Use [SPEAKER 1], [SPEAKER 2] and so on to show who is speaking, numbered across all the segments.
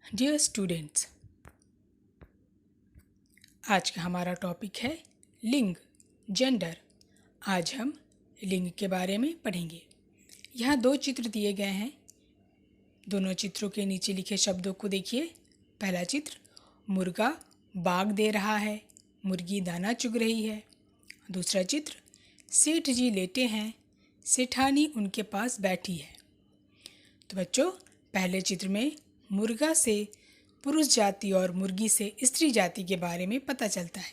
[SPEAKER 1] Dear students, आज का हमारा टॉपिक है लिंग, जेंडर। आज हम लिंग के बारे में पढ़ेंगे। यहाँ दो चित्र दिए गए हैं। दोनों चित्रों के नीचे लिखे शब्दों को देखिए। पहला चित्र, मुर्गा बाग दे रहा है, मुर्गी दाना चुग रही है। दूसरा चित्र, सेठ जी लेटे हैं, सेठानी उनके पास बैठी है। तो बच्चों, पहले चित्र में मुर्गा से पुरुष जाति और मुर्गी से स्त्री जाति के बारे में पता चलता है,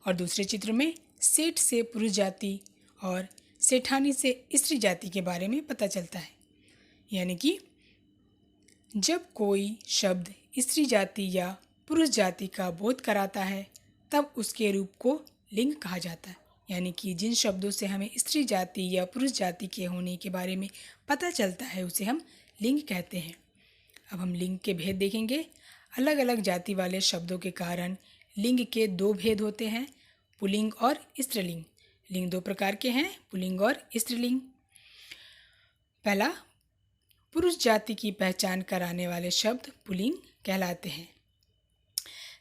[SPEAKER 1] और दूसरे चित्र में सेठ से पुरुष जाति और सेठानी से स्त्री जाति के बारे में पता चलता है। यानी कि जब कोई शब्द स्त्री जाति या पुरुष जाति का बोध कराता है तब उसके रूप को लिंग कहा जाता है। यानी कि जिन शब्दों से हमें स्त्री जाति या पुरुष जाति के होने के बारे में पता चलता है उसे हम लिंग कहते हैं। अब हम लिंग के भेद देखेंगे। अलग अलग जाति वाले शब्दों के कारण लिंग के दो भेद होते हैं, पुल्लिंग और स्त्रीलिंग। लिंग दो प्रकार के हैं, पुल्लिंग और स्त्रीलिंग। पहला, पुरुष जाति की पहचान कराने वाले शब्द पुल्लिंग कहलाते हैं,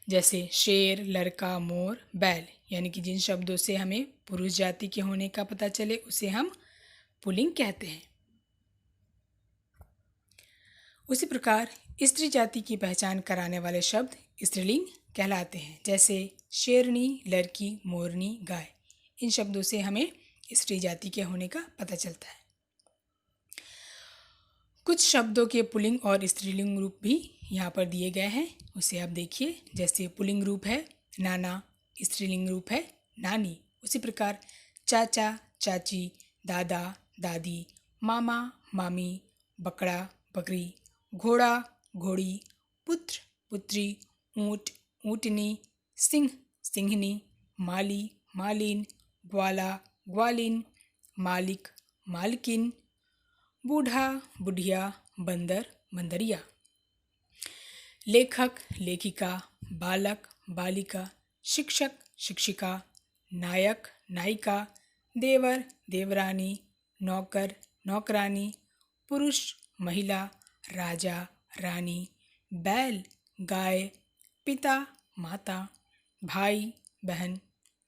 [SPEAKER 1] जैसे शेर, लड़का, मोर, बैल। यानी कि जिन शब्दों से हमें पुरुष जाति के होने का पता चले उसे हम पुल्लिंग कहते हैं। उसी प्रकार स्त्री जाति की पहचान कराने वाले शब्द स्त्रीलिंग कहलाते हैं, जैसे शेरनी, लड़की, मोरनी, गाय। इन शब्दों से हमें स्त्री जाति के होने का पता चलता है। कुछ शब्दों के पुल्लिंग और स्त्रीलिंग रूप भी यहाँ पर दिए गए हैं, उसे आप देखिए। जैसे पुल्लिंग रूप है नाना, स्त्रीलिंग रूप है नानी। उसी प्रकार चाचा, चाची, दादा, दादी, मामा, मामी, बकरा, बकरी, घोड़ा, घोड़ी, पुत्र, पुत्री, ऊँट, ऊँटनी, सिंह, सिंहनी, माली, मालिन, ग्वाला, ग्वालिन, मालिक, मालकिन, बूढ़ा, बुढ़िया, बंदर, बंदरिया, लेखक, लेखिका, बालक, बालिका, शिक्षक, शिक्षिका, नायक, नायिका, देवर, देवरानी, नौकर, नौकरानी, पुरुष, महिला, राजा, रानी, बैल, गाय, पिता, माता, भाई, बहन,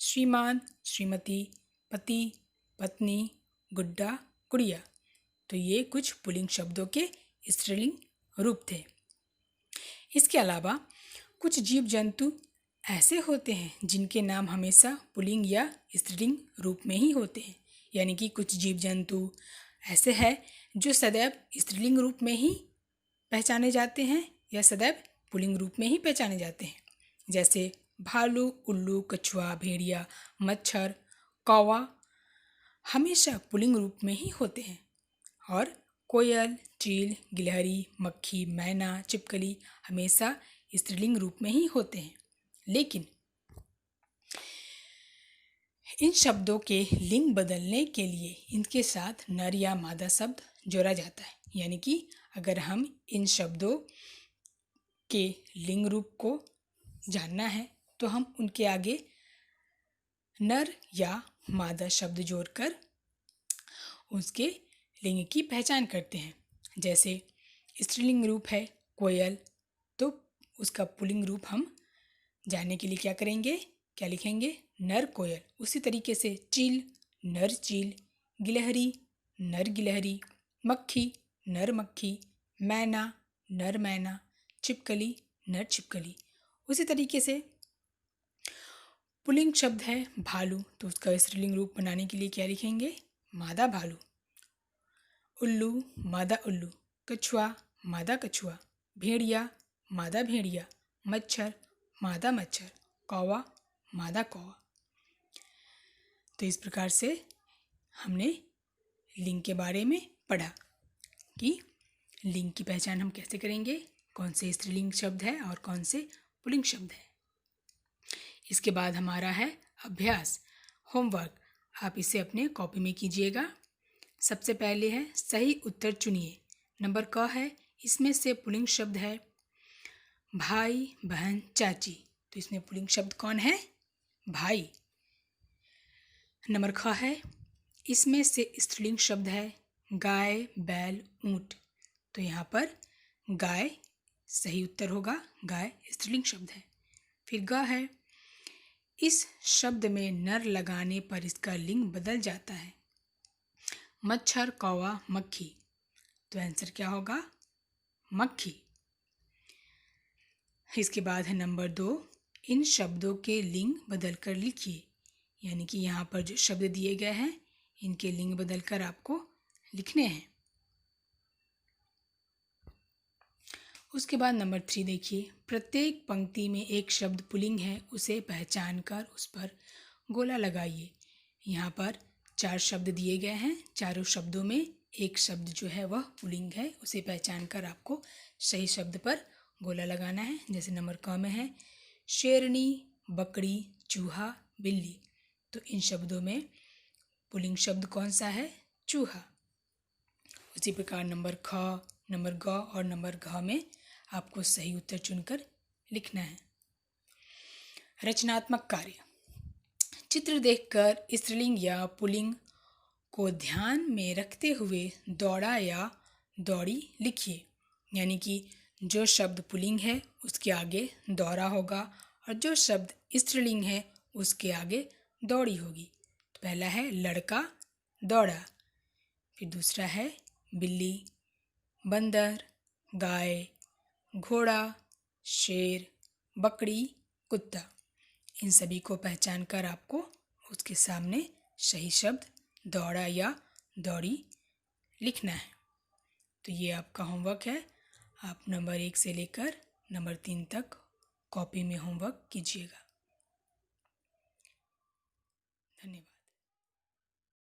[SPEAKER 1] श्रीमान, श्रीमती, पति, पत्नी, गुड्डा, गुड़िया। तो ये कुछ पुल्लिंग शब्दों के स्त्रीलिंग रूप थे। इसके अलावा कुछ जीव जंतु ऐसे होते हैं जिनके नाम हमेशा पुल्लिंग या स्त्रीलिंग रूप में ही होते हैं। यानी कि कुछ जीव जंतु ऐसे हैं जो सदैव स्त्रीलिंग रूप में ही पहचाने जाते हैं या सदैव पुल्लिंग रूप में ही पहचाने जाते हैं, जैसे भालू, उल्लू, कछुआ, भेड़िया, मच्छर, कौवा हमेशा पुल्लिंग रूप में ही होते हैं, और कोयल, चील, गिलहरी, मक्खी, मैना, छिपकली हमेशा स्त्रीलिंग रूप में ही होते हैं। लेकिन इन शब्दों के लिंग बदलने के लिए इनके साथ नर या मादा शब्द जोड़ा जाता है। यानी कि अगर हम इन शब्दों के लिंग रूप को जानना है तो हम उनके आगे नर या मादा शब्द जोड़कर उसके लिंग की पहचान करते हैं। जैसे स्त्रीलिंग रूप है कोयल, तो उसका पुल्लिंग रूप हम जानने के लिए क्या करेंगे, क्या लिखेंगे, नर कोयल। उसी तरीके से चील, नर चील, गिलहरी, नर गिलहरी, मक्खी, नर मक्खी, मैना, नर मैना, छिपकली, नर छिपकली। उसी तरीके से पुल्लिंग शब्द है भालू, तो उसका स्त्रीलिंग रूप बनाने के लिए क्या लिखेंगे, मादा भालू। उल्लू, मादा उल्लू, कछुआ, मादा कछुआ, भेड़िया, मादा भेड़िया, मच्छर, मादा मच्छर, कौवा, मादा कौवा। तो इस प्रकार से हमने लिंग के बारे में पढ़ा कि लिंग की पहचान हम कैसे करेंगे, कौन से स्त्रीलिंग शब्द है और कौन से पुल्लिंग शब्द है। इसके बाद हमारा है अभ्यास, होमवर्क। आप इसे अपने कॉपी में कीजिएगा। सबसे पहले है सही उत्तर चुनिए। नंबर क है, इसमें से पुल्लिंग शब्द है भाई, बहन, चाची। तो इसमें पुल्लिंग शब्द कौन है, भाई। नंबर ख है, इसमें से स्त्रीलिंग शब्द है गाय, बैल, ऊँट। तो यहाँ पर गाय सही उत्तर होगा गाय स्त्रीलिंग शब्द है। फिर ग है, इस शब्द में नर लगाने पर इसका लिंग बदल जाता है। मच्छर, कौवा, मक्खी। तो आंसर क्या होगा? मक्खी। इसके बाद है नंबर 2, इन शब्दों के लिंग बदलकर लिखिए। यानी कि यहाँ पर जो शब्द दिए गए हैं इनके लिंग बदलकर आपको लिखने हैं। उसके बाद नंबर 3 देखिए, प्रत्येक पंक्ति में एक शब्द पुल्लिंग है, उसे पहचान कर उस पर गोला लगाइए। यहाँ पर 4 शब्द दिए गए हैं, चारों शब्दों में एक शब्द जो है वह पुल्लिंग है, उसे पहचान कर आपको सही शब्द पर गोला लगाना है। जैसे नंबर क में है शेरनी, बकरी, चूहा, बिल्ली। तो इन शब्दों में पुल्लिंग शब्द कौन सा है? चूहा। उसी प्रकार नंबर ख, नंबर ग और नंबर घ में आपको सही उत्तर चुनकर लिखना है। रचनात्मक कार्य, चित्र देखकर स्त्रीलिंग या पुल्लिंग को ध्यान में रखते हुए दौड़ा या दौड़ी लिखिए। यानी कि जो शब्द पुल्लिंग है उसके आगे दौड़ा होगा और जो शब्द स्त्रीलिंग है उसके आगे दौड़ी होगी। तो पहला है लड़का, दौड़ा। फिर दूसरा है बिल्ली, बंदर, गाय, घोड़ा, शेर, बकरी, कुत्ता। इन सभी को पहचान कर आपको उसके सामने सही शब्द दौड़ा या दौड़ी लिखना है। तो ये आपका होमवर्क है। आप नंबर 1 से लेकर नंबर 3 तक कॉपी में होमवर्क कीजिएगा। धन्यवाद।